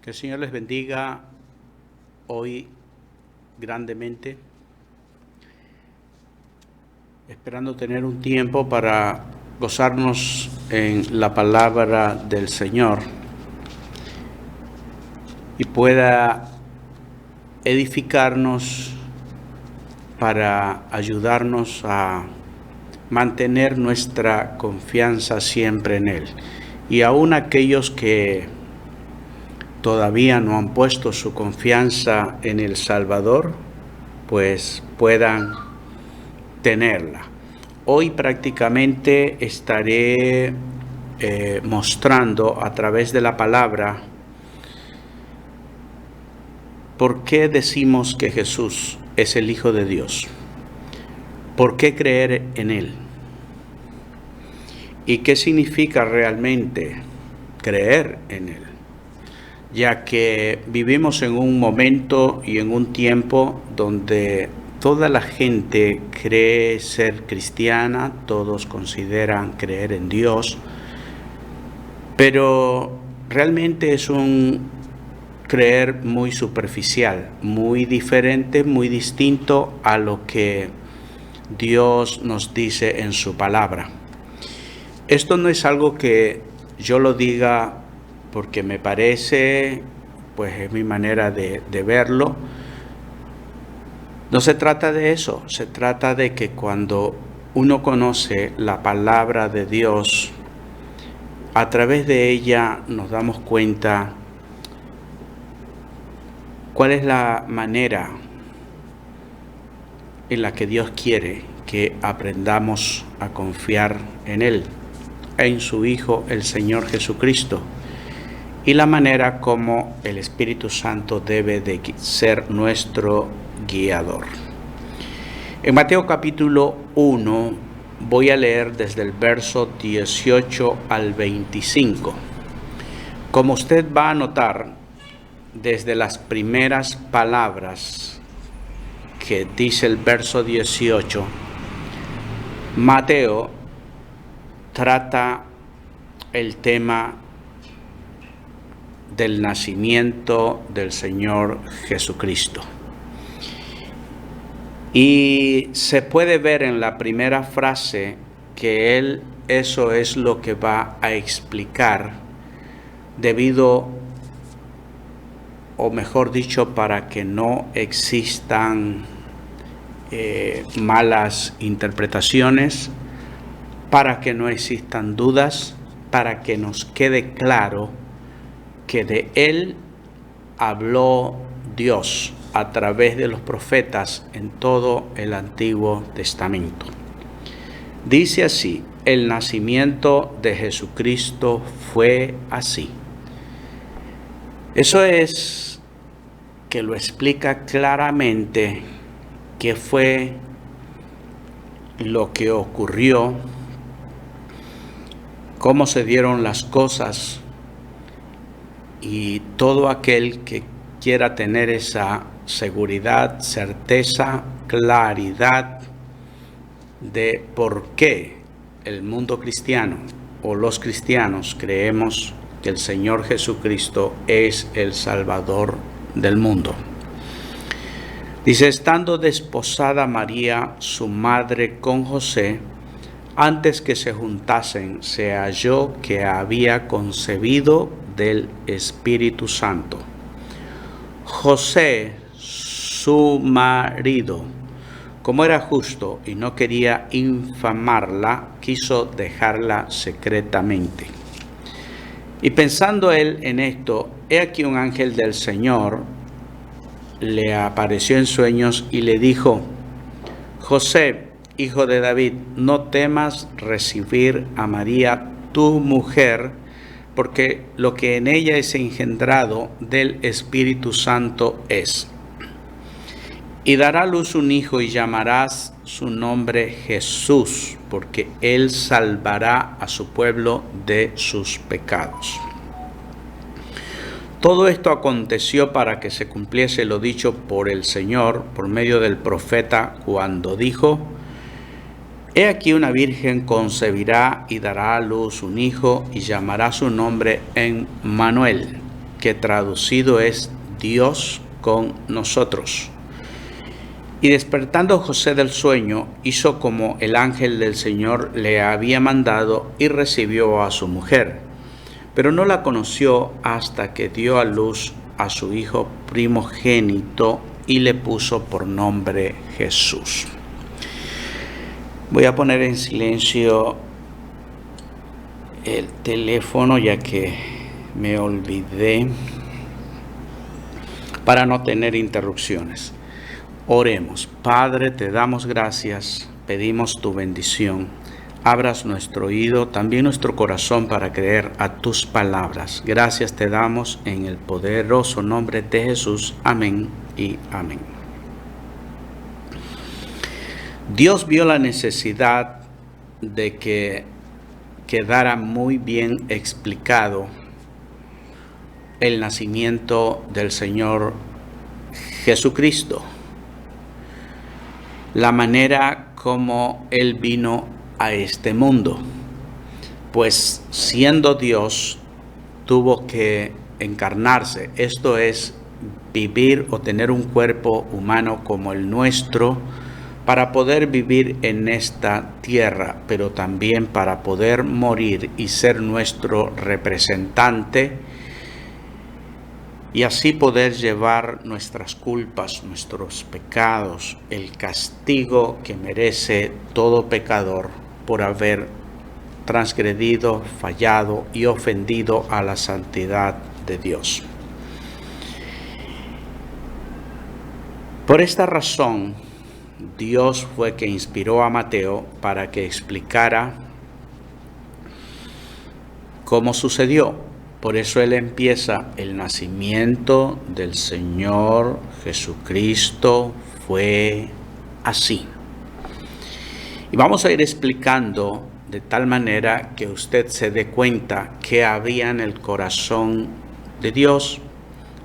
Que el Señor les bendiga hoy grandemente, esperando tener un tiempo para gozarnos en la palabra del Señor y pueda edificarnos para ayudarnos a mantener nuestra confianza siempre en Él. Y aún aquellos que todavía no han puesto su confianza en el Salvador, pues puedan tenerla. Hoy prácticamente estaré mostrando a través de la palabra por qué decimos que Jesús es el Hijo de Dios, por qué creer en Él y qué significa realmente creer en Él, ya que vivimos en un momento y en un tiempo donde toda la gente cree ser cristiana, todos consideran creer en Dios, pero realmente es un creer muy superficial, muy diferente, muy distinto a lo que Dios nos dice en su palabra. Esto no es algo que yo lo diga porque me parece, pues es mi manera de verlo. No se trata de eso, se trata de que cuando uno conoce la palabra de Dios, a través de ella nos damos cuenta cuál es la manera en la que Dios quiere que aprendamos a confiar en Él, en su Hijo, el Señor Jesucristo, y la manera como el Espíritu Santo debe de ser nuestro guiador. En Mateo capítulo 1 voy a leer desde el verso 18 al 25. Como usted va a notar, desde las primeras palabras que dice el verso 18, Mateo trata el tema del nacimiento del Señor Jesucristo. Y se puede ver en la primera frase que eso es lo que va a explicar, debido, o mejor dicho, para que no existan malas interpretaciones, para que no existan dudas, para que nos quede claro que de Él habló Dios a través de los profetas en todo el Antiguo Testamento. Dice así: el nacimiento de Jesucristo fue así. Eso es que lo explica claramente qué fue lo que ocurrió, cómo se dieron las cosas, y todo aquel que quiera tener esa seguridad, certeza, claridad de por qué el mundo cristiano o los cristianos creemos que el Señor Jesucristo es el Salvador del mundo. Dice: estando desposada María, su madre, con José, antes que se juntasen, se halló que había concebido del Espíritu Santo. José, su marido, como era justo y no quería infamarla, quiso dejarla secretamente. Y pensando él en esto, he aquí un ángel del Señor le apareció en sueños y le dijo: José, hijo de David, no temas recibir a María, tu mujer, porque lo que en ella es engendrado del Espíritu Santo es. Y dará a luz un hijo y llamarás su nombre Jesús, porque él salvará a su pueblo de sus pecados. Todo esto aconteció para que se cumpliese lo dicho por el Señor por medio del profeta, cuando dijo: He aquí una virgen concebirá y dará a luz un hijo y llamará su nombre Emmanuel, que traducido es Dios con nosotros. Y despertando José del sueño, hizo como el ángel del Señor le había mandado y recibió a su mujer. Pero no la conoció hasta que dio a luz a su hijo primogénito y le puso por nombre Jesús. Voy a poner en silencio el teléfono ya que me olvidé para no tener interrupciones. Oremos. Padre, te damos gracias, pedimos tu bendición. Abras nuestro oído, también nuestro corazón para creer a tus palabras. Gracias te damos en el poderoso nombre de Jesús. Amén y amén. Dios vio la necesidad de que quedara muy bien explicado el nacimiento del Señor Jesucristo, la manera como Él vino a este mundo, pues siendo Dios tuvo que encarnarse, esto es vivir o tener un cuerpo humano como el nuestro para poder vivir en esta tierra, pero también para poder morir y ser nuestro representante y así poder llevar nuestras culpas, nuestros pecados, el castigo que merece todo pecador por haber transgredido, fallado y ofendido a la santidad de Dios. Por esta razón, Dios fue que inspiró a Mateo para que explicara cómo sucedió. Por eso él empieza: el nacimiento del Señor Jesucristo fue así. Y vamos a ir explicando de tal manera que usted se dé cuenta qué había en el corazón de Dios,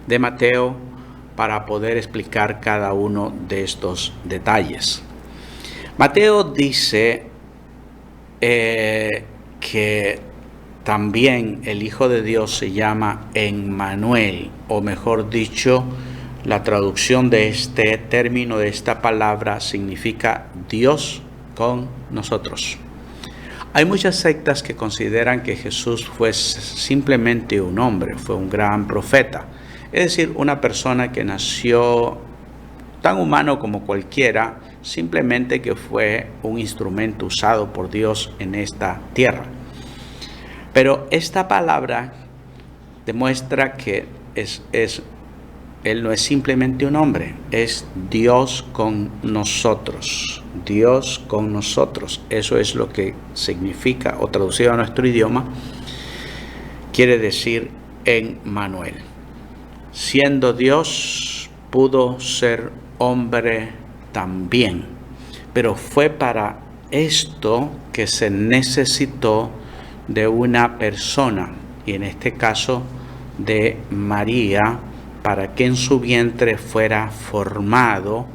de Mateo, para poder explicar cada uno de estos detalles. Mateo dice que también el Hijo de Dios se llama Emmanuel, o mejor dicho, la traducción de este término, de esta palabra, significa Dios con nosotros. Hay muchas sectas que consideran que Jesús fue simplemente un hombre, fue un gran profeta, es decir, una persona que nació tan humano como cualquiera, simplemente que fue un instrumento usado por Dios en esta tierra. Pero esta palabra demuestra que Él no es simplemente un hombre, es Dios con nosotros. Dios con nosotros. Eso es lo que significa, o traducido a nuestro idioma, quiere decir Emmanuel. Siendo Dios, pudo ser hombre también. Pero fue para esto que se necesitó de una persona, y en este caso de María, para que en su vientre fuera formado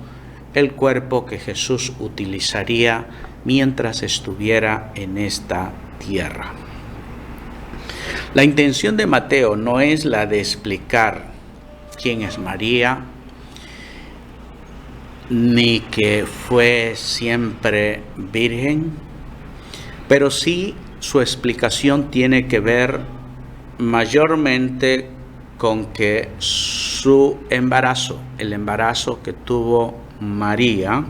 el cuerpo que Jesús utilizaría mientras estuviera en esta tierra. La intención de Mateo no es la de explicar quién es María, ni que fue siempre virgen, pero sí su explicación tiene que ver mayormente con que su embarazo, el embarazo que tuvo María,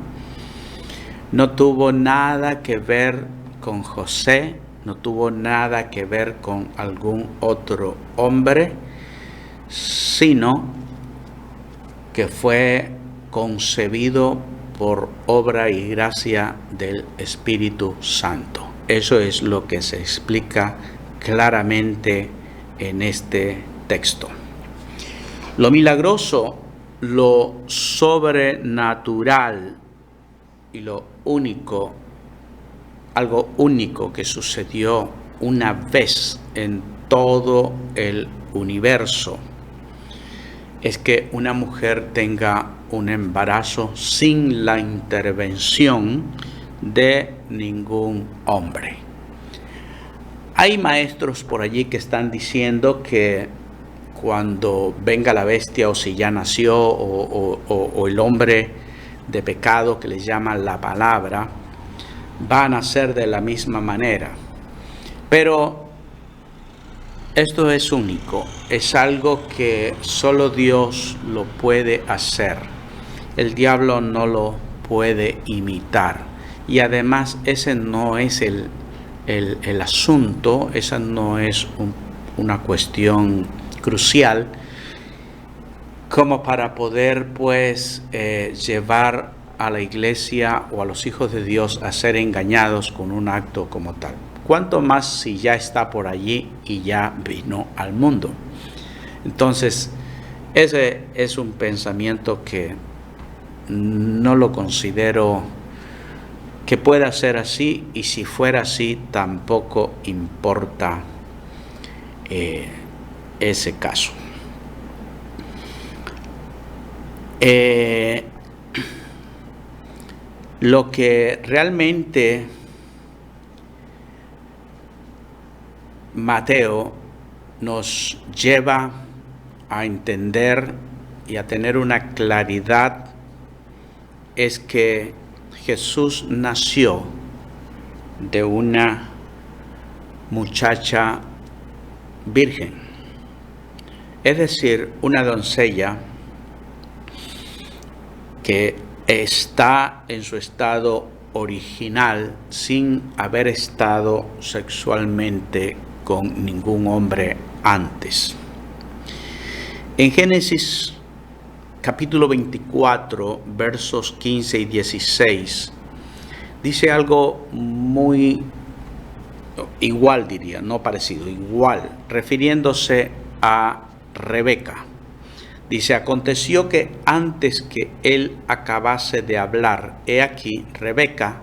no tuvo nada que ver con José, no tuvo nada que ver con algún otro hombre, sino que fue concebido por obra y gracia del Espíritu Santo. Eso es lo que se explica claramente en este texto. Lo milagroso, lo sobrenatural y lo único, algo único que sucedió una vez en todo el universo, es que una mujer tenga un embarazo sin la intervención de ningún hombre. Hay maestros por allí que están diciendo que cuando venga la bestia o si ya nació o el hombre de pecado que le llaman la palabra, va a nacer de la misma manera. Pero esto es único, es algo que solo Dios lo puede hacer. El diablo no lo puede imitar. Y además ese no es el asunto, esa no es una cuestión crucial como para poder pues llevar a la iglesia o a los hijos de Dios a ser engañados con un acto como tal. Cuánto más si ya está por allí y ya vino al mundo. Entonces, ese es un pensamiento que no lo considero que pueda ser así, y si fuera así tampoco importa ese caso. Lo que realmente Mateo nos lleva a entender y a tener una claridad es que Jesús nació de una muchacha virgen, es decir, una doncella que está en su estado original sin haber estado sexualmente con ningún hombre antes. En Génesis capítulo 24, versos 15 y 16, dice algo muy igual, diría, no parecido, igual, refiriéndose a Rebeca. Dice: aconteció que antes que él acabase de hablar, he aquí Rebeca,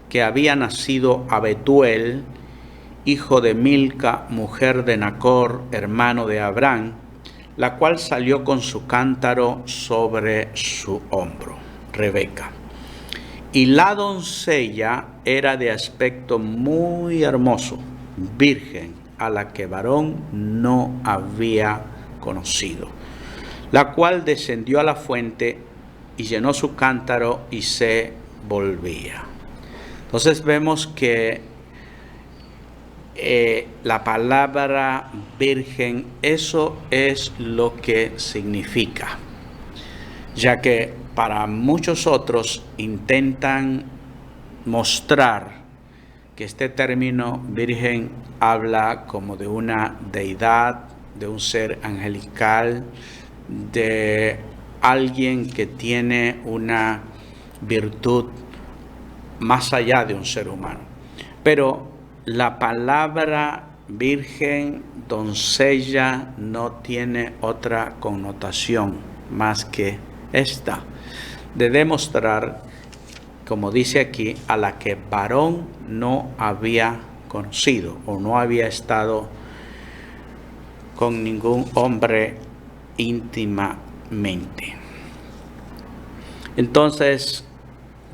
que había nacido a Betuel, hijo de Milca, mujer de Nacor, hermano de Abraham, la cual salió con su cántaro sobre su hombro. Rebeca. Y la doncella era de aspecto muy hermoso, virgen, a la que varón no había conocido, la cual descendió a la fuente y llenó su cántaro y se volvía. Entonces vemos que la palabra virgen, eso es lo que significa, ya que para muchos otros intentan mostrar que este término virgen habla como de una deidad, de un ser angelical, de alguien que tiene una virtud más allá de un ser humano. Pero la palabra virgen, doncella, no tiene otra connotación más que esta, de demostrar, como dice aquí, a la que varón no había conocido o no había estado con ningún hombre íntimamente. Entonces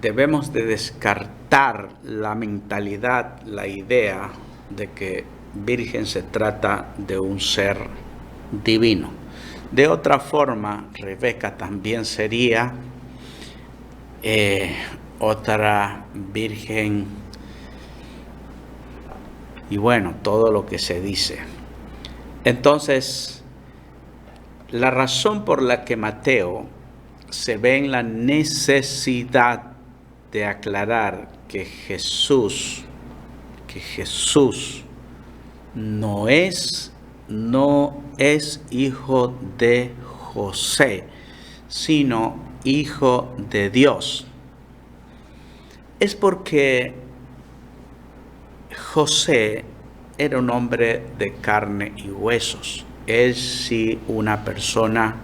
debemos de descartar la mentalidad, la idea de que virgen se trata de un ser divino. De otra forma, Rebeca también sería otra virgen, y bueno, todo lo que se dice. Entonces, la razón por la que Mateo se ve en la necesidad de aclarar que Jesús no es hijo de José, sino hijo de Dios, es porque José era un hombre de carne y huesos. Es sí una persona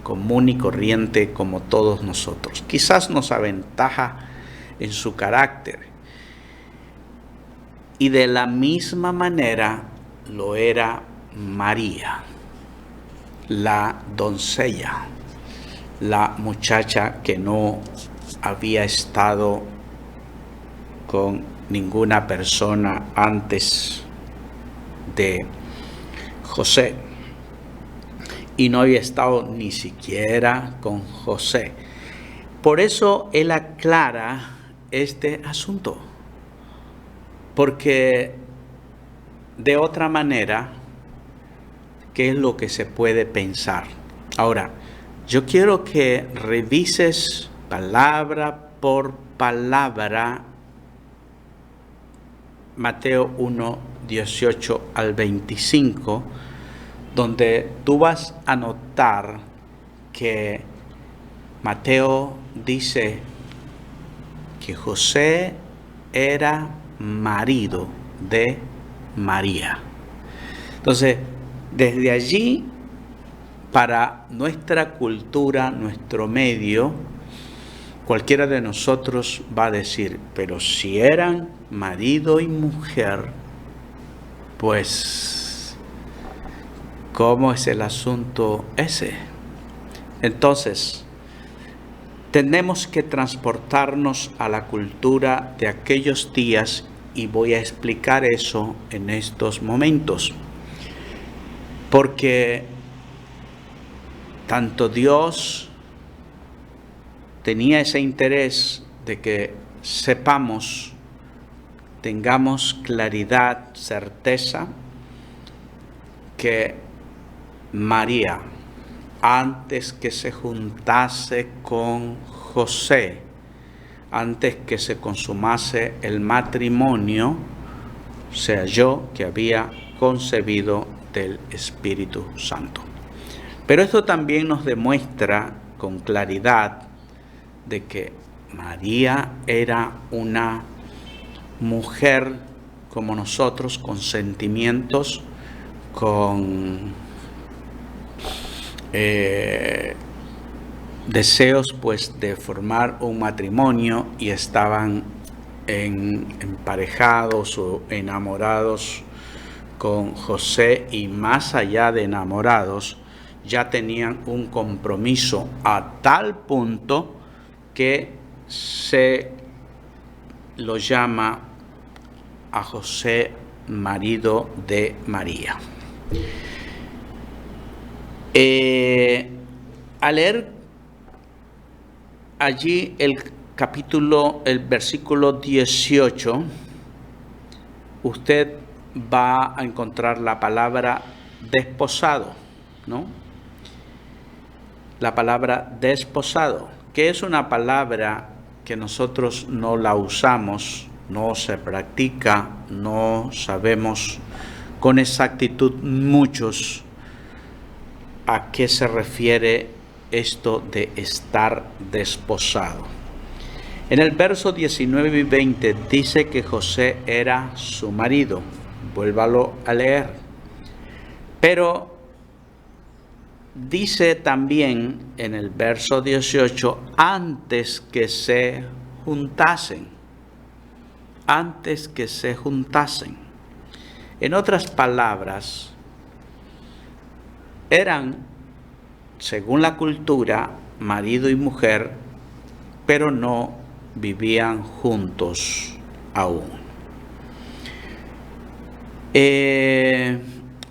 común y corriente como todos nosotros. Quizás nos aventaja en su carácter. Y de la misma manera lo era María, la doncella, la muchacha que no había estado con ninguna persona antes de José. y no había estado ni siquiera con José. Por eso él aclara este asunto, porque de otra manera, ¿qué es lo que se puede pensar? Ahora, yo quiero que revises palabra por palabra Mateo 1, 18 al 25, donde tú vas a notar que Mateo dice que José era marido de María. Entonces, desde allí, para nuestra cultura, nuestro medio, cualquiera de nosotros va a decir, pero si eran marido y mujer, pues, ¿cómo es el asunto ese? Entonces, tenemos que transportarnos a la cultura de aquellos días y voy a explicar eso en estos momentos. Porque tanto Dios tenía ese interés de que sepamos, tengamos claridad, certeza, que María, antes que se juntase con José, antes que se consumase el matrimonio, se halló que había concebido del Espíritu Santo. Pero esto también nos demuestra con claridad de que María era una mujer como nosotros, con sentimientos, con deseos pues de formar un matrimonio, y estaban emparejados o enamorados con José, y más allá de enamorados, ya tenían un compromiso a tal punto que se lo llama a José marido de María. Al leer allí el versículo 18, usted va a encontrar la palabra desposado, ¿no? La palabra desposado, que es una palabra que nosotros no la usamos, no se practica, no sabemos con exactitud muchos a qué se refiere esto de estar desposado. En el verso 19 y 20 dice que José era su marido. Vuélvalo a leer. Pero dice también en el verso 18, antes que se juntasen. Antes que se juntasen. En otras palabras, eran, según la cultura, marido y mujer, pero no vivían juntos aún.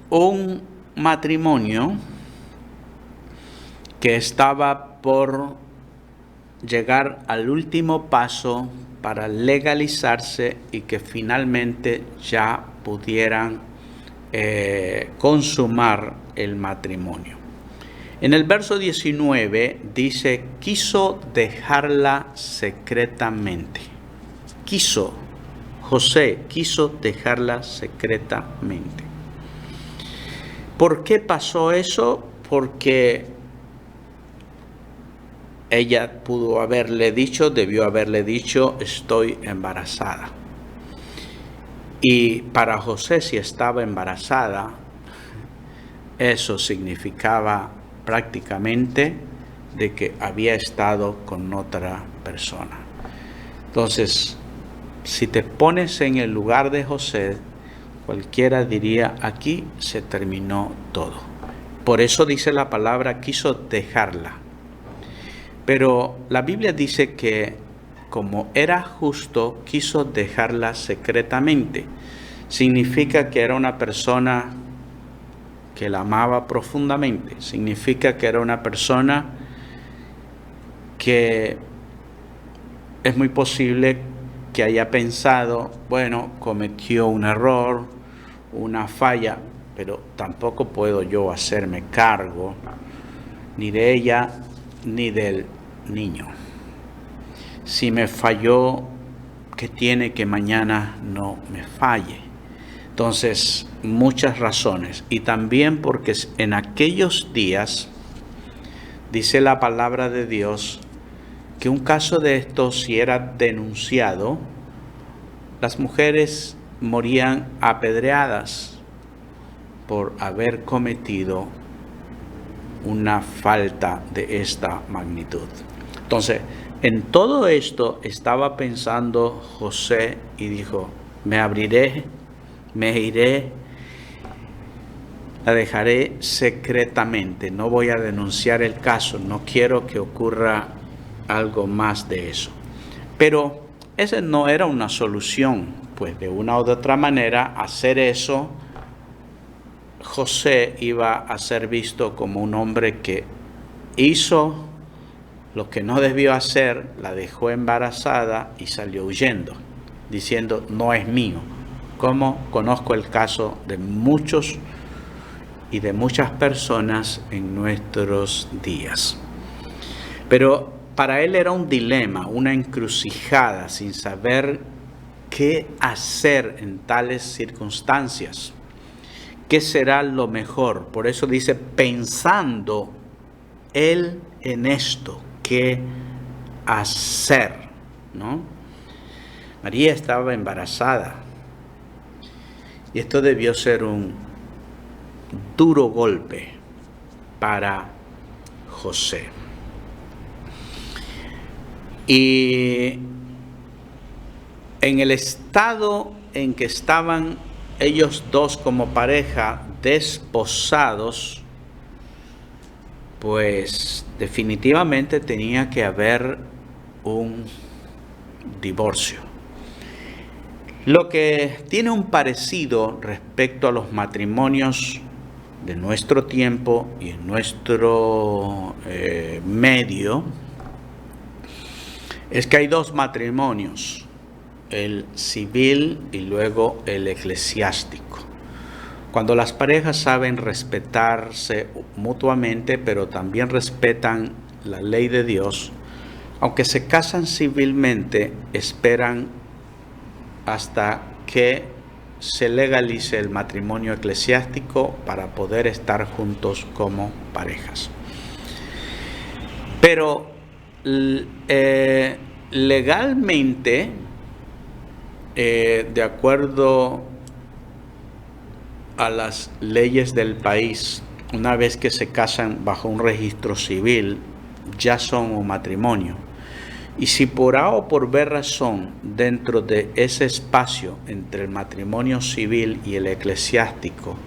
Un matrimonio que estaba por llegar al último paso para legalizarse y que finalmente ya pudieran consumar el matrimonio. En el verso 19 dice, quiso dejarla secretamente. José quiso dejarla secretamente. ¿Por qué pasó eso? Porque ella debió haberle dicho, estoy embarazada. Y para José, si estaba embarazada, eso significaba prácticamente de que había estado con otra persona. Entonces, si te pones en el lugar de José, cualquiera diría, aquí se terminó todo. Por eso dice la palabra, quiso dejarla. Pero la Biblia dice que como era justo, quiso dejarla secretamente. Significa que era una persona que la amaba profundamente. Significa que era una persona que es muy posible que haya pensado, bueno, cometió un error, una falla, pero tampoco puedo yo hacerme cargo ni de ella ni del niño. Si me falló, ¿qué tiene que mañana no me falle? Entonces, muchas razones. Y también porque en aquellos días, dice la palabra de Dios, que un caso de esto, si era denunciado, las mujeres morían apedreadas por haber cometido una falta de esta magnitud. Entonces, en todo esto estaba pensando José y dijo, me abriré, me iré, la dejaré secretamente, no voy a denunciar el caso, no quiero que ocurra algo más de eso. Pero esa no era una solución, pues de una u otra manera hacer eso, José iba a ser visto como un hombre que hizo lo que no debió hacer, la dejó embarazada y salió huyendo, diciendo no es mío. Como conozco el caso de muchos y de muchas personas en nuestros días. Pero para él era un dilema, una encrucijada, sin saber qué hacer en tales circunstancias. ¿Qué será lo mejor? Por eso dice, pensando él en esto, ¿qué hacer? ¿No? María estaba embarazada. Y esto debió ser un duro golpe para José. Y en el estado en que estaban ellos dos como pareja, desposados, pues definitivamente tenía que haber un divorcio. Lo que tiene un parecido respecto a los matrimonios de nuestro tiempo y en nuestro medio, es que hay dos matrimonios, el civil y luego el eclesiástico. Cuando las parejas saben respetarse mutuamente, pero también respetan la ley de Dios, aunque se casan civilmente, esperan hasta que se legalice el matrimonio eclesiástico para poder estar juntos como parejas. Pero legalmente, de acuerdo a las leyes del país, una vez que se casan bajo un registro civil, ya son un matrimonio. Y si por A o por B razón, dentro de ese espacio entre el matrimonio civil y el eclesiástico,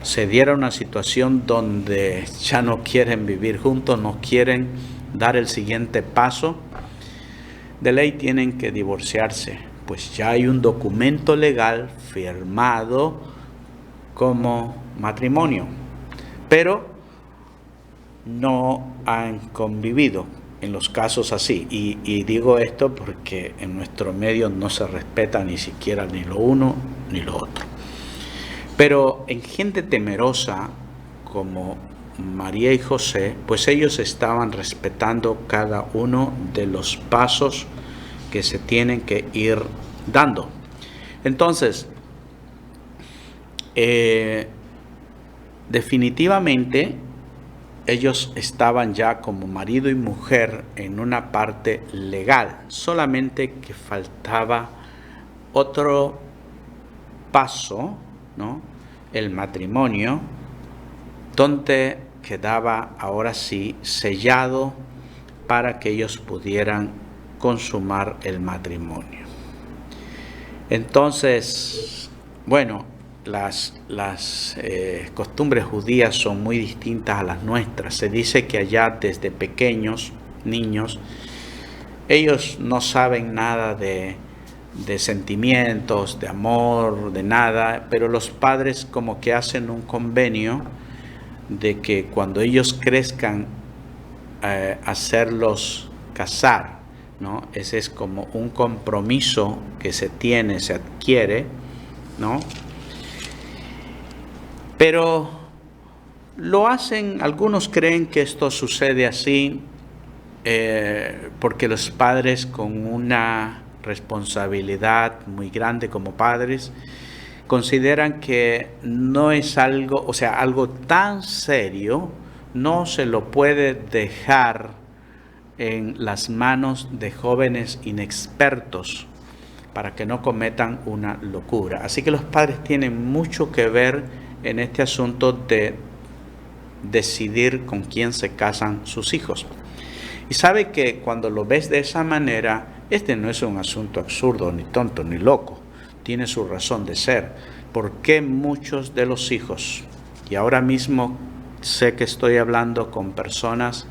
se diera una situación donde ya no quieren vivir juntos, no quieren dar el siguiente paso, de ley tienen que divorciarse, pues ya hay un documento legal firmado como matrimonio, pero no han convivido en los casos así. Y digo esto porque en nuestro medio no se respeta ni siquiera ni lo uno ni lo otro. Pero en gente temerosa como María y José, pues ellos estaban respetando cada uno de los pasos que se tienen que ir dando. Entonces, definitivamente ellos estaban ya como marido y mujer en una parte legal, solamente que faltaba otro paso, ¿no? El matrimonio, donde quedaba ahora sí sellado para que ellos pudieran consumar el matrimonio. Entonces, bueno, las costumbres judías son muy distintas a las nuestras. Se dice que allá desde pequeños, niños, ellos no saben nada de de sentimientos, de amor, de nada, pero los padres como que hacen un convenio de que cuando ellos crezcan, hacerlos casar, ¿no? Ese es como un compromiso que se tiene, se adquiere, ¿no? Pero lo hacen, algunos creen que esto sucede así porque los padres, con una responsabilidad muy grande como padres, consideran que no es algo, o sea, algo tan serio, no se lo puede dejar en las manos de jóvenes inexpertos para que no cometan una locura. Así que los padres tienen mucho que ver en este asunto de decidir con quién se casan sus hijos. Y sabe que cuando lo ves de esa manera, este no es un asunto absurdo, ni tonto, ni loco. Tiene su razón de ser. ¿Por qué muchos de los hijos, y ahora mismo sé que estoy hablando con personas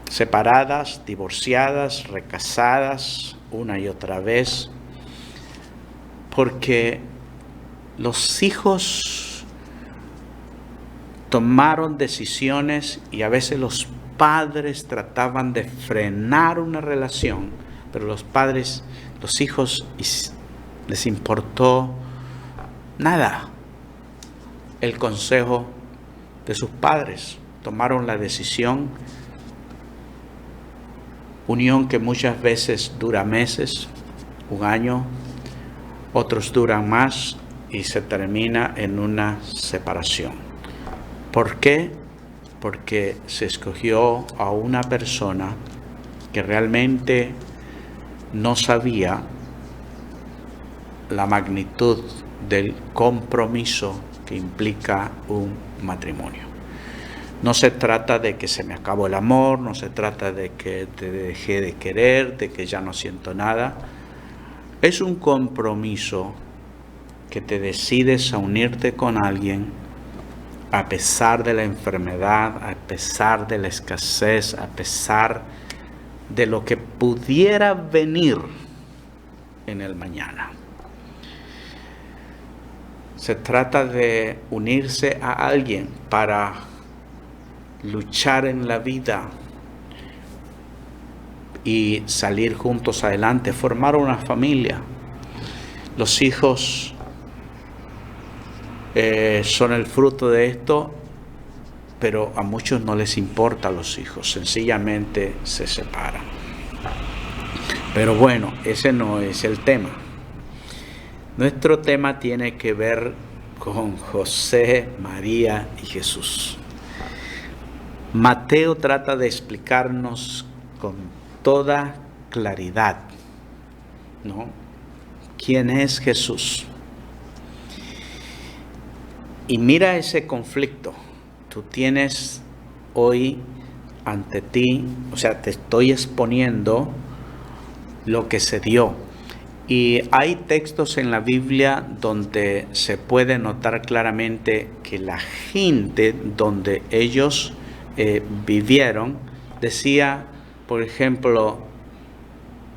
separadas, divorciadas, recasadas una y otra vez, porque los hijos tomaron decisiones y a veces los padres trataban de frenar una relación, pero los hijos les importó nada el consejo de sus padres. Tomaron la decisión, unión que muchas veces dura meses, un año, otros duran más y se termina en una separación. ¿Por qué? Porque se escogió a una persona que realmente no sabía la magnitud del compromiso que implica un matrimonio. No se trata de que se me acabó el amor, no se trata de que te dejé de querer, de que ya no siento nada. Es un compromiso que te decides a unirte con alguien a pesar de la enfermedad, a pesar de la escasez, a pesar de lo que pudiera venir en el mañana. Se trata de unirse a alguien para luchar en la vida y salir juntos adelante, formar una familia. Los hijos son el fruto de esto, pero a muchos no les importa los hijos, sencillamente se separan. Pero bueno, ese no es el tema. Nuestro tema tiene que ver con José, María y Jesús. Mateo trata de explicarnos con toda claridad, ¿no?, quién es Jesús. Y mira ese conflicto. Tú tienes hoy ante ti, o sea, te estoy exponiendo lo que se dio. Y hay textos en la Biblia donde se puede notar claramente que la gente donde ellos vivieron, decía, por ejemplo,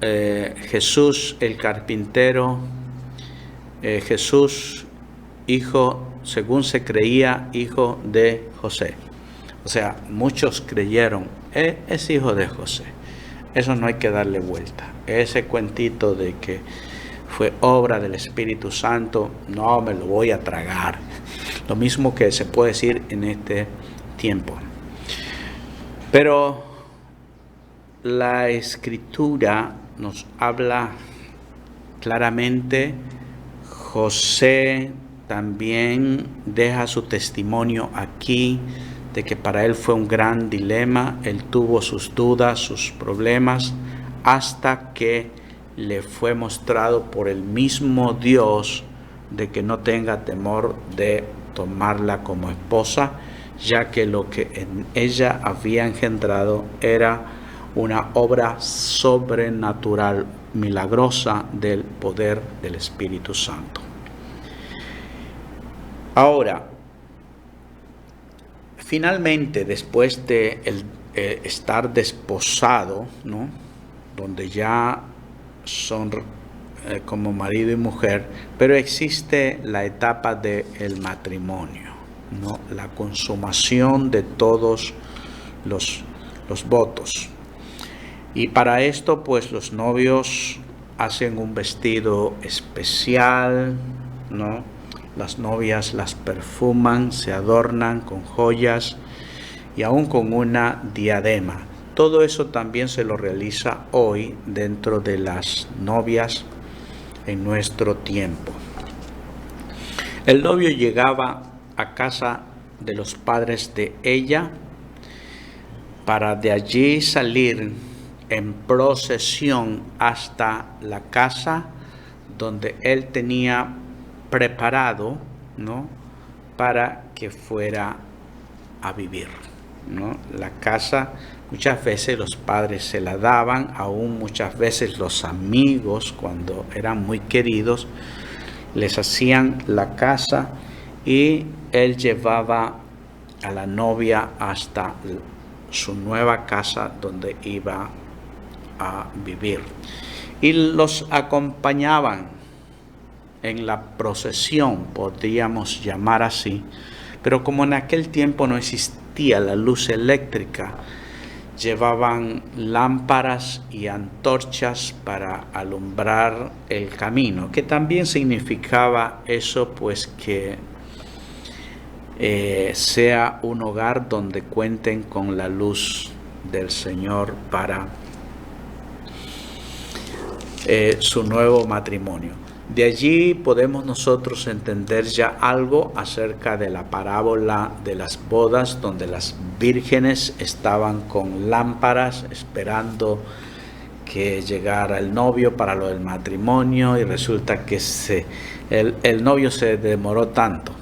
Jesús el carpintero, Jesús hijo, según se creía, hijo de José. O sea, muchos creyeron, es hijo de José. Eso no hay que darle vuelta. Ese cuentito de que fue obra del Espíritu Santo, no me lo voy a tragar. Lo mismo que se puede decir en este tiempo. Pero la Escritura nos habla claramente. José también deja su testimonio aquí de que para él fue un gran dilema. Él tuvo sus dudas, sus problemas, hasta que le fue mostrado por el mismo Dios de que no tenga temor de tomarla como esposa, ya que lo que en ella había engendrado era una obra sobrenatural, milagrosa del poder del Espíritu Santo. Ahora, finalmente, después de estar desposado, ¿no?, donde ya son como marido y mujer, pero existe la etapa del matrimonio, ¿no? La consumación de todos los votos. Y para esto, pues los novios hacen un vestido especial, ¿no? Las novias las perfuman, se adornan con joyas y aún con una diadema. Todo eso también se lo realiza hoy dentro de las novias en nuestro tiempo. El novio llegaba a casa de los padres de ella para de allí salir en procesión hasta la casa donde él tenía preparado, ¿no? Para que fuera a vivir, ¿no? La casa, muchas veces los padres se la daban, aún muchas veces los amigos, cuando eran muy queridos, les hacían la casa y él llevaba a la novia hasta su nueva casa donde iba a vivir. Y los acompañaban en la procesión, podríamos llamar así, pero como en aquel tiempo no existía la luz eléctrica, llevaban lámparas y antorchas para alumbrar el camino, que también significaba eso, pues que sea un hogar donde cuenten con la luz del Señor para su nuevo matrimonio. De allí podemos nosotros entender ya algo acerca de la parábola de las bodas, donde las vírgenes estaban con lámparas esperando que llegara el novio para lo del matrimonio, y resulta que el novio se demoró tanto.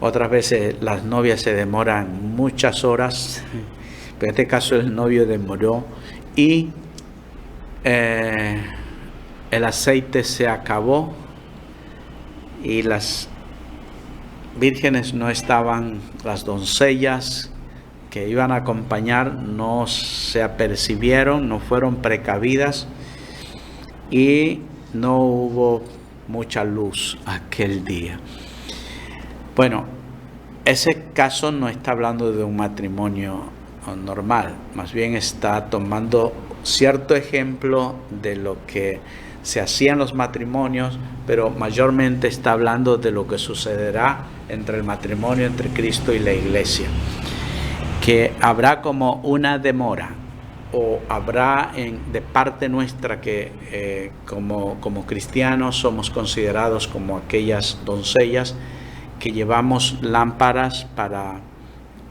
Otras veces las novias se demoran muchas horas, pero en este caso el novio demoró y el aceite se acabó y las vírgenes no estaban, las doncellas que iban a acompañar no se apercibieron, no fueron precavidas y no hubo mucha luz aquel día. Bueno, ese caso no está hablando de un matrimonio normal, más bien está tomando cierto ejemplo de lo que se hacían los matrimonios, pero mayormente está hablando de lo que sucederá entre el matrimonio entre Cristo y la iglesia, que habrá como una demora, o habrá de parte nuestra que como cristianos somos considerados como aquellas doncellas que llevamos lámparas para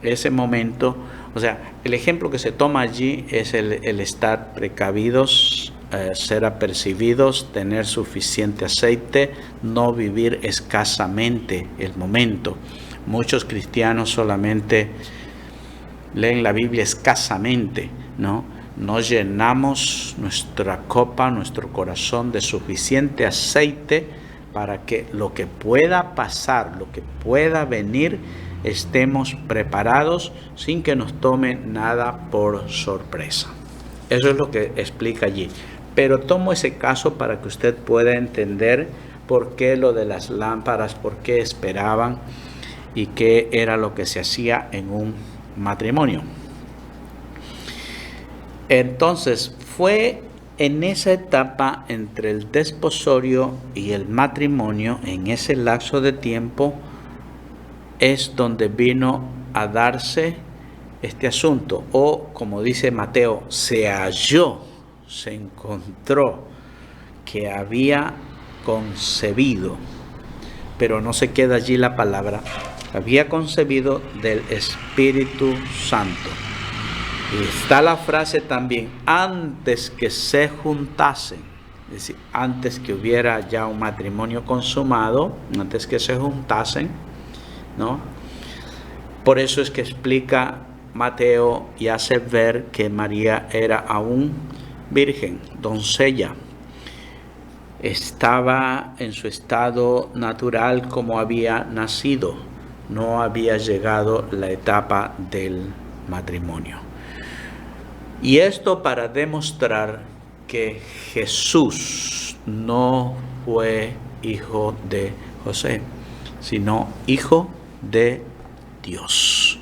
ese momento. O sea, el ejemplo que se toma allí es el estar precavidos, ser apercibidos, tener suficiente aceite, no vivir escasamente el momento. Muchos cristianos solamente leen la Biblia escasamente, ¿no? No llenamos nuestra copa, nuestro corazón de suficiente aceite para que lo que pueda pasar, lo que pueda venir, estemos preparados sin que nos tome nada por sorpresa. Eso es lo que explica allí. Pero tomo ese caso para que usted pueda entender por qué lo de las lámparas, por qué esperaban y qué era lo que se hacía en un matrimonio. Entonces, fue en esa etapa entre el desposorio y el matrimonio, en ese lapso de tiempo, es donde vino a darse este asunto, o como dice Mateo, se halló, se encontró que había concebido, pero no se queda allí la palabra, había concebido del Espíritu Santo. Y está la frase también, antes que se juntasen, es decir, antes que hubiera ya un matrimonio consumado, antes que se juntasen, ¿no? Por eso es que explica Mateo y hace ver que María era aún virgen, doncella. Estaba en su estado natural como había nacido, no había llegado la etapa del matrimonio. Y esto para demostrar que Jesús no fue hijo de José, sino hijo de Dios.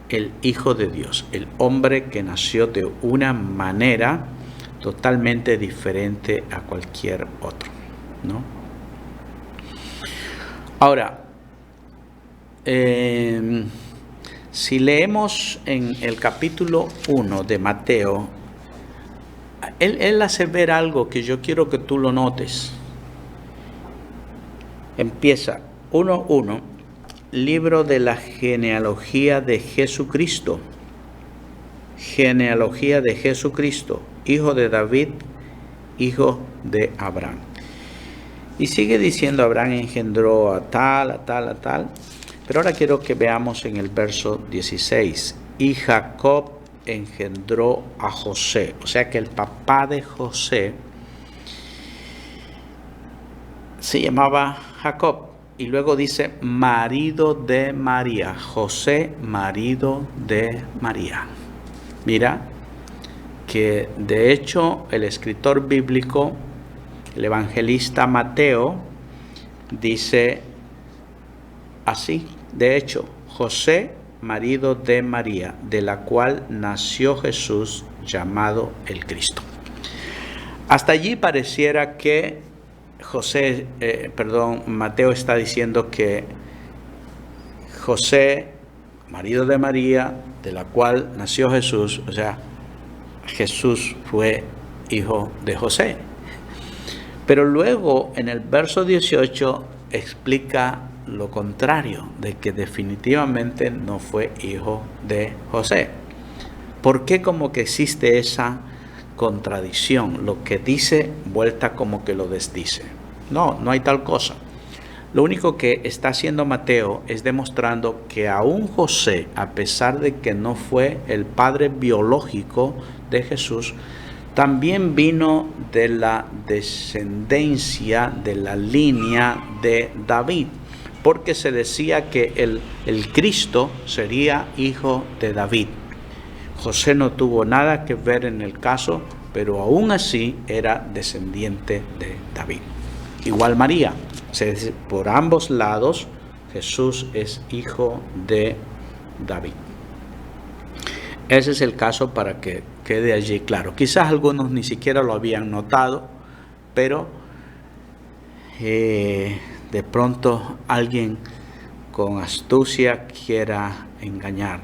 El Hijo de Dios, el hombre que nació de una manera totalmente diferente a cualquier otro, ¿no? Ahora, si leemos en el capítulo 1 de Mateo, él hace ver algo que yo quiero que tú lo notes. Empieza 1:1, libro de la genealogía de Jesucristo. Genealogía de Jesucristo, hijo de David, hijo de Abraham. Y sigue diciendo, Abraham engendró a tal, a tal, a tal. Pero ahora quiero que veamos en el verso 16. Y Jacob engendró a José. O sea que el papá de José se llamaba Jacob. Y luego dice, marido de María. José, marido de María. Mira, que de hecho el escritor bíblico, el evangelista Mateo, dice así. De hecho, José, marido de María, de la cual nació Jesús, llamado el Cristo. Hasta allí pareciera que Mateo está diciendo que José, marido de María, de la cual nació Jesús, o sea, Jesús fue hijo de José. Pero luego en el verso 18 explica lo contrario, de que definitivamente no fue hijo de José. ¿Por qué como que existe esa contradicción? Lo que dice vuelta como que lo desdice. No hay tal cosa. Lo único que está haciendo Mateo es demostrando que aún José, a pesar de que no fue el padre biológico de Jesús, también vino de la descendencia, de la línea de David, porque se decía que el Cristo sería hijo de David. José no tuvo nada que ver en el caso, pero aún así era descendiente de David. Igual María, por ambos lados Jesús es hijo de David. Ese es el caso para que quede allí claro. Quizás algunos ni siquiera lo habían notado, pero de pronto alguien con astucia quiera engañar.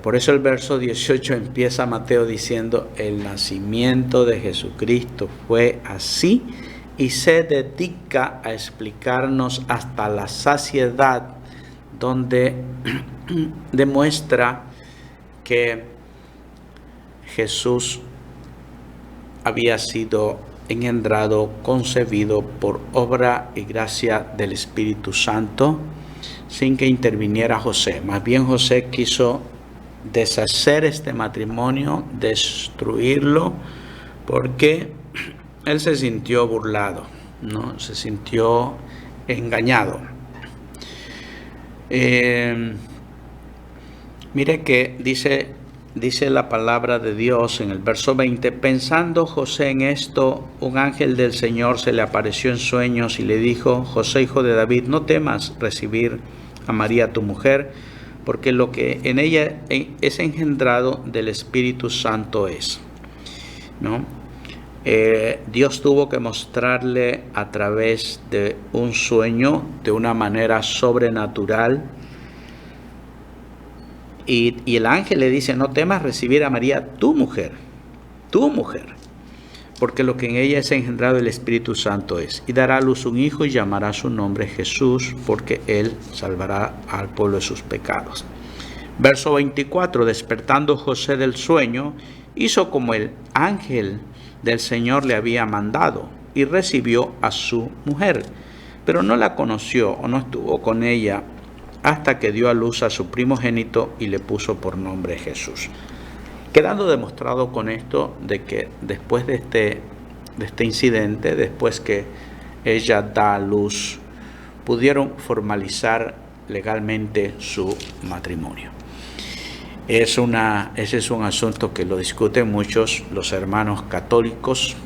Por eso el verso 18 empieza Mateo diciendo, el nacimiento de Jesucristo fue así, y se dedica a explicarnos hasta la saciedad, donde demuestra que Jesús había sido engendrado, concebido por obra y gracia del Espíritu Santo, sin que interviniera José. Más bien José quiso deshacer este matrimonio, destruirlo, porque él se sintió burlado, ¿no? Se sintió engañado. Mire que dice la palabra de Dios en el verso 20, pensando José en esto, un ángel del Señor se le apareció en sueños y le dijo, José, hijo de David, no temas recibir a María tu mujer, porque lo que en ella es engendrado del Espíritu Santo es, ¿no? Dios tuvo que mostrarle a través de un sueño, de una manera sobrenatural, y el ángel le dice, no temas recibir a María tu mujer, porque lo que en ella es engendrado del Espíritu Santo es, y dará a luz un hijo y llamará su nombre Jesús, porque él salvará al pueblo de sus pecados. Verso 24, despertando José del sueño, hizo como el ángel del Señor le había mandado, y recibió a su mujer, pero no la conoció o no estuvo con ella hasta que dio a luz a su primogénito y le puso por nombre Jesús. Quedando demostrado con esto de que después de este incidente, después que ella da a luz, pudieron formalizar legalmente su matrimonio. Ese es un asunto que lo discuten muchos los hermanos católicos,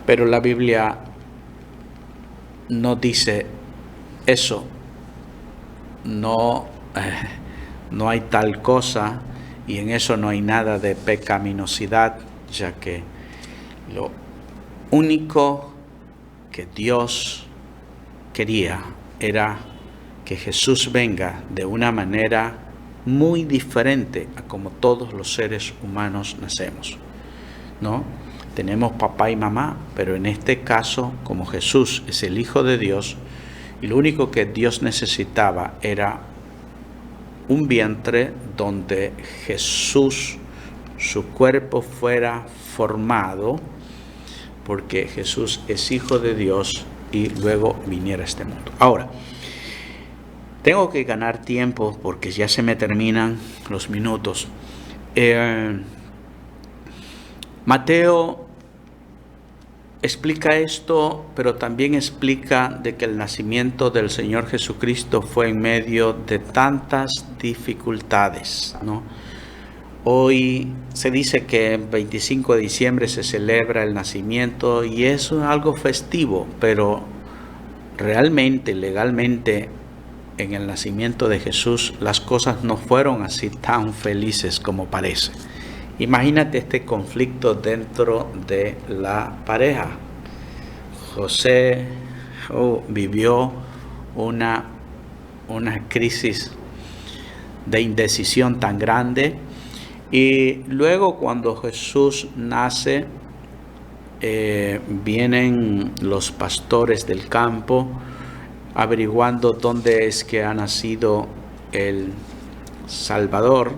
pero la Biblia no dice eso. No hay tal cosa, y en eso no hay nada de pecaminosidad, ya que lo único que Dios quería era que Jesús venga de una manera muy diferente a como todos los seres humanos nacemos, ¿no? Tenemos papá y mamá, pero en este caso, como Jesús es el Hijo de Dios, y lo único que Dios necesitaba era un vientre donde Jesús, su cuerpo fuera formado, porque Jesús es Hijo de Dios, y luego viniera a este mundo. Ahora, tengo que ganar tiempo porque ya se me terminan los minutos. Mateo explica esto, pero también explica de que el nacimiento del Señor Jesucristo fue en medio de tantas dificultades, ¿no? Hoy se dice que el 25 de diciembre se celebra el nacimiento y es algo festivo, pero realmente, legalmente, en el nacimiento de Jesús las cosas no fueron así tan felices como parece. Imagínate este conflicto dentro de la pareja. José vivió una crisis de indecisión tan grande, y luego cuando Jesús nace, vienen los pastores del campo averiguando dónde es que ha nacido el Salvador.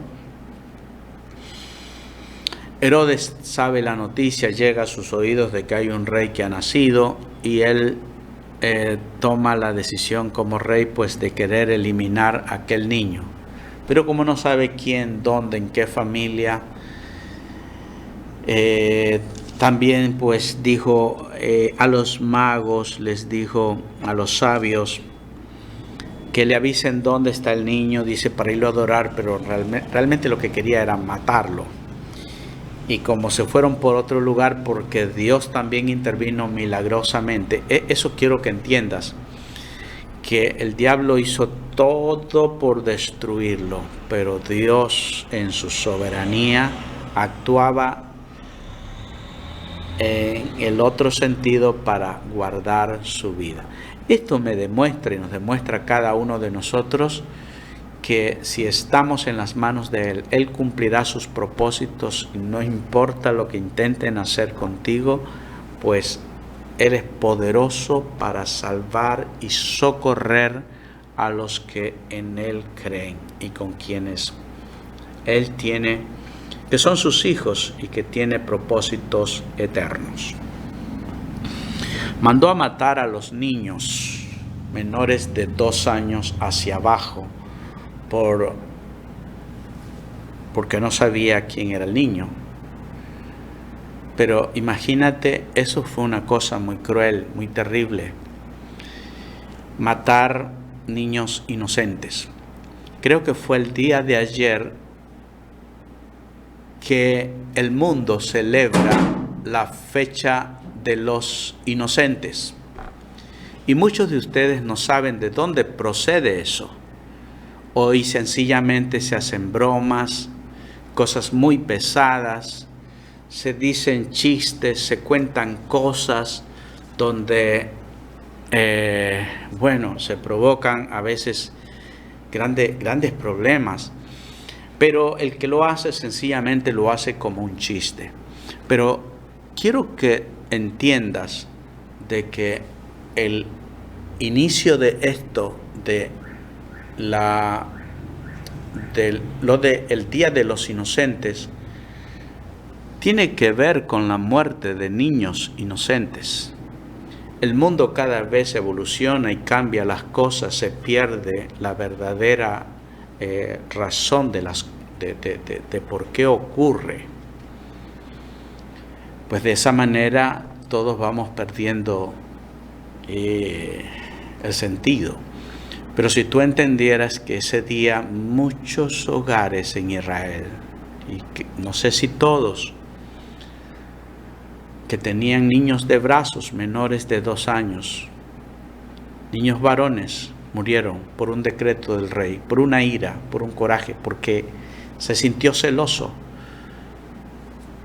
Herodes sabe la noticia, llega a sus oídos de que hay un rey que ha nacido, y él toma la decisión como rey, pues, de querer eliminar a aquel niño. Pero como no sabe quién, dónde, en qué familia, también pues dijo a los magos, les dijo a los sabios que le avisen dónde está el niño, dice, para irlo a adorar, pero realmente lo que quería era matarlo. Y como se fueron por otro lugar, porque Dios también intervino milagrosamente. Eso quiero que entiendas, que el diablo hizo todo por destruirlo, pero Dios en su soberanía actuaba en el otro sentido para guardar su vida. Esto me demuestra y nos demuestra a cada uno de nosotros que si estamos en las manos de Él, Él cumplirá sus propósitos, y no importa lo que intenten hacer contigo, pues Él es poderoso para salvar y socorrer a los que en Él creen y con quienes Él tiene, que son sus hijos y que tiene propósitos eternos. Mandó a matar a los niños menores de 2 años hacia abajo, porque no sabía quién era el niño. Pero imagínate, eso fue una cosa muy cruel, muy terrible. Matar niños inocentes. Creo que fue el día de ayer que el mundo celebra la fecha de los inocentes. Y muchos de ustedes no saben de dónde procede eso. Hoy sencillamente se hacen bromas, cosas muy pesadas, se dicen chistes, se cuentan cosas donde, se provocan a veces grandes problemas. Pero el que lo hace sencillamente lo hace como un chiste. Pero quiero que entiendas de que el inicio de esto, el Día de los Inocentes, tiene que ver con la muerte de niños inocentes. El mundo cada vez evoluciona y cambia las cosas, se pierde la verdadera razón de por qué ocurre. Pues de esa manera todos vamos perdiendo el sentido. Pero si tú entendieras que ese día muchos hogares en Israel, y que, no sé si todos, que tenían niños de brazos menores de 2 años, niños varones, murieron por un decreto del rey, por una ira, por un coraje, porque se sintió celoso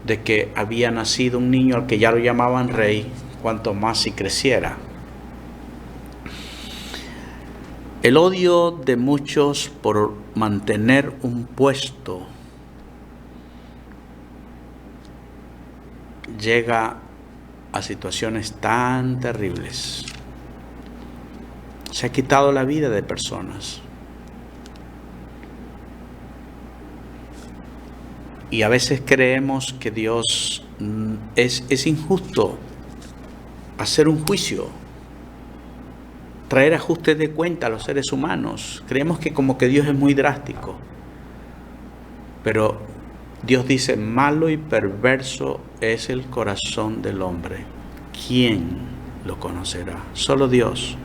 de que había nacido un niño al que ya lo llamaban rey, cuanto más si creciera. El odio de muchos por mantener un puesto llega a situaciones tan terribles. Se ha quitado la vida de personas. Y a veces creemos que Dios es injusto hacer un juicio, traer ajuste de cuenta a los seres humanos. Creemos que como que Dios es muy drástico. Pero Dios dice, malo y perverso es el corazón del hombre. ¿Quién lo conocerá? Solo Dios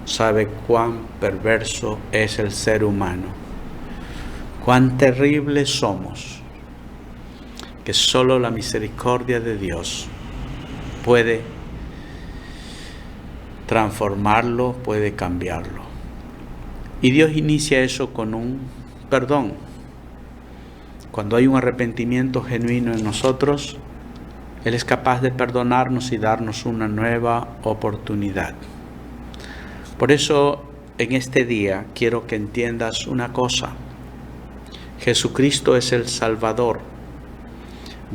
sabe cuán perverso es el ser humano. Cuán terribles somos. Que solo la misericordia de Dios puede transformarlo, puede cambiarlo. Y Dios inicia eso con un perdón. Cuando hay un arrepentimiento genuino en nosotros, Él es capaz de perdonarnos y darnos una nueva oportunidad. Por eso, en este día, quiero que entiendas una cosa. Jesucristo es el Salvador.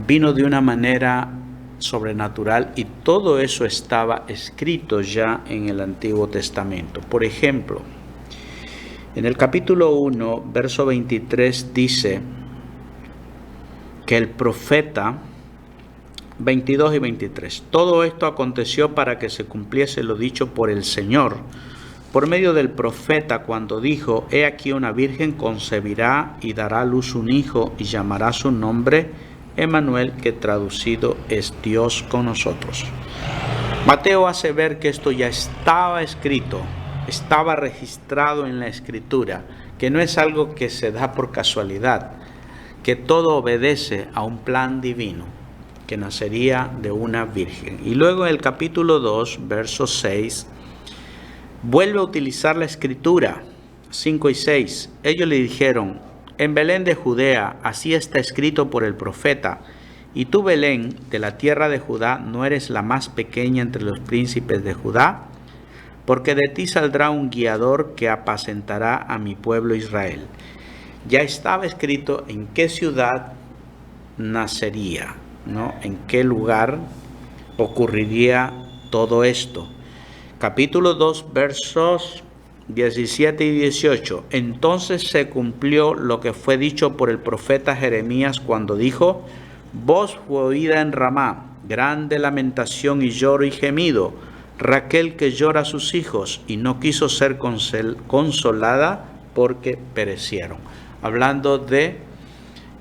Vino de una manera sobrenatural y todo eso estaba escrito ya en el Antiguo Testamento. Por ejemplo, en el capítulo 1, verso 23 dice que el profeta, 22 y 23, todo esto aconteció para que se cumpliese lo dicho por el Señor, por medio del profeta, cuando dijo, he aquí una virgen concebirá y dará a luz un hijo y llamará su nombre Emmanuel, que traducido es Dios con nosotros. Mateo hace ver que esto ya estaba escrito, estaba registrado en la Escritura, que no es algo que se da por casualidad, que todo obedece a un plan divino, que nacería de una virgen. Y luego en el capítulo 2, verso 6, vuelve a utilizar la Escritura, 5 y 6. Ellos le dijeron, en Belén de Judea, así está escrito por el profeta, y tú, Belén, de la tierra de Judá, no eres la más pequeña entre los príncipes de Judá, porque de ti saldrá un guiador que apacentará a mi pueblo Israel. Ya estaba escrito en qué ciudad nacería, ¿no? En qué lugar ocurriría todo esto. Capítulo 2, versos 17 y 18. Entonces se cumplió lo que fue dicho por el profeta Jeremías cuando dijo, voz fue oída en Ramá, grande lamentación y lloro y gemido, Raquel que llora a sus hijos y no quiso ser consolada porque perecieron. Hablando de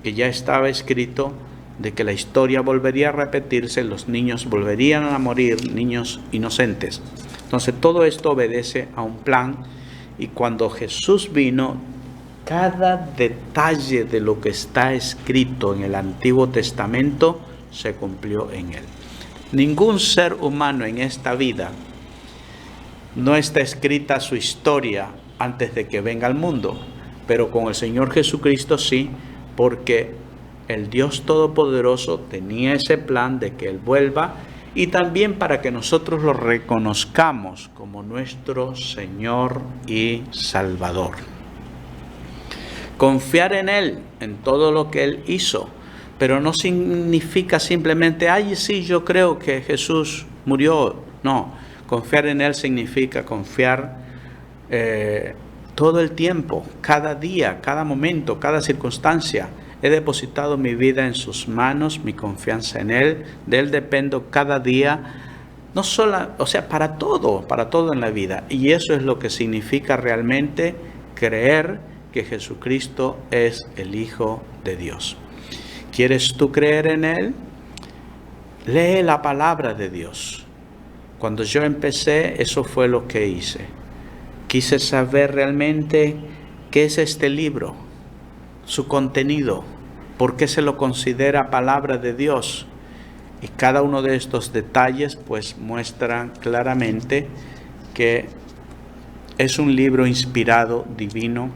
que ya estaba escrito de que la historia volvería a repetirse, los niños volverían a morir, niños inocentes. Entonces todo esto obedece a un plan, y cuando Jesús vino, cada detalle de lo que está escrito en el Antiguo Testamento se cumplió en él. Ningún ser humano en esta vida no está escrita su historia antes de que venga al mundo, pero con el Señor Jesucristo sí, porque el Dios Todopoderoso tenía ese plan de que Él vuelva, y también para que nosotros lo reconozcamos como nuestro Señor y Salvador. Confiar en Él, en todo lo que Él hizo, pero no significa simplemente, ay, sí, yo creo que Jesús murió. No, confiar en Él significa confiar todo el tiempo, cada día, cada momento, cada circunstancia. He depositado mi vida en sus manos, mi confianza en Él, de Él dependo cada día, no solo, para todo en la vida. Y eso es lo que significa realmente creer que Jesucristo es el Hijo de Dios. ¿Quieres tú creer en Él? Lee la palabra de Dios. Cuando yo empecé, eso fue lo que hice. Quise saber realmente qué es este libro, su contenido, por qué se lo considera palabra de Dios. Y cada uno de estos detalles pues muestra claramente que es un libro inspirado, divino,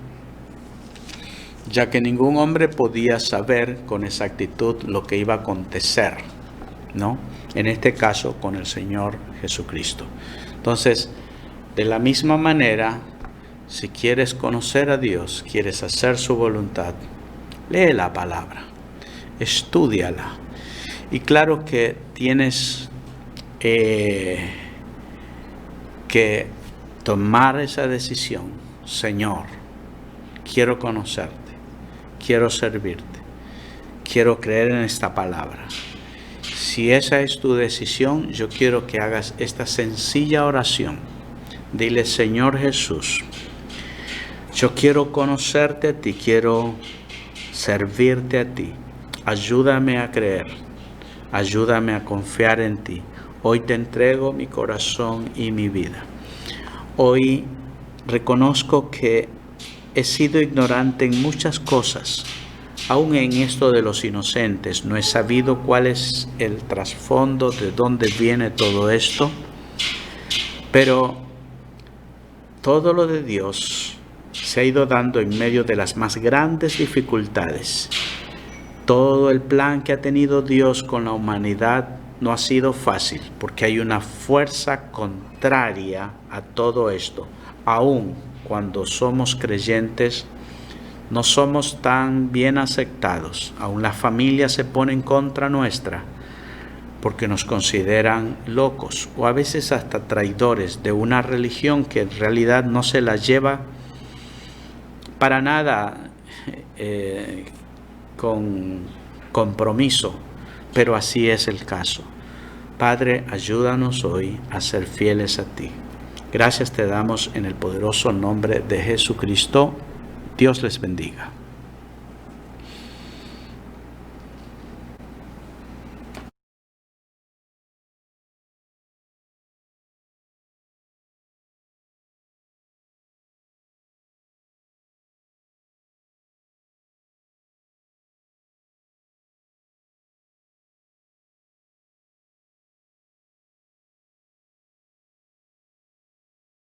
ya que ningún hombre podía saber con exactitud lo que iba a acontecer, ¿no? En este caso con el Señor Jesucristo. Entonces, de la misma manera, si quieres conocer a Dios, quieres hacer su voluntad, lee la palabra, estúdiala. Y claro que tienes que tomar esa decisión. Señor, quiero conocerte, quiero servirte, quiero creer en esta palabra. Si esa es tu decisión, yo quiero que hagas esta sencilla oración. Dile: Señor Jesús, yo quiero conocerte a ti, quiero servirte a ti. Ayúdame a creer, ayúdame a confiar en ti. Hoy te entrego mi corazón y mi vida. Hoy reconozco que he sido ignorante en muchas cosas. Aún en esto de los inocentes, no he sabido cuál es el trasfondo, de dónde viene todo esto. Pero todo lo de Dios se ha ido dando en medio de las más grandes dificultades. Todo el plan que ha tenido Dios con la humanidad no ha sido fácil, porque hay una fuerza contraria a todo esto. Aún cuando somos creyentes, no somos tan bien aceptados. Aún la familia se pone en contra nuestra, porque nos consideran locos o a veces hasta traidores de una religión que en realidad no se la lleva para nada con compromiso, pero así es el caso. Padre, ayúdanos hoy a ser fieles a ti. Gracias te damos en el poderoso nombre de Jesucristo. Dios les bendiga.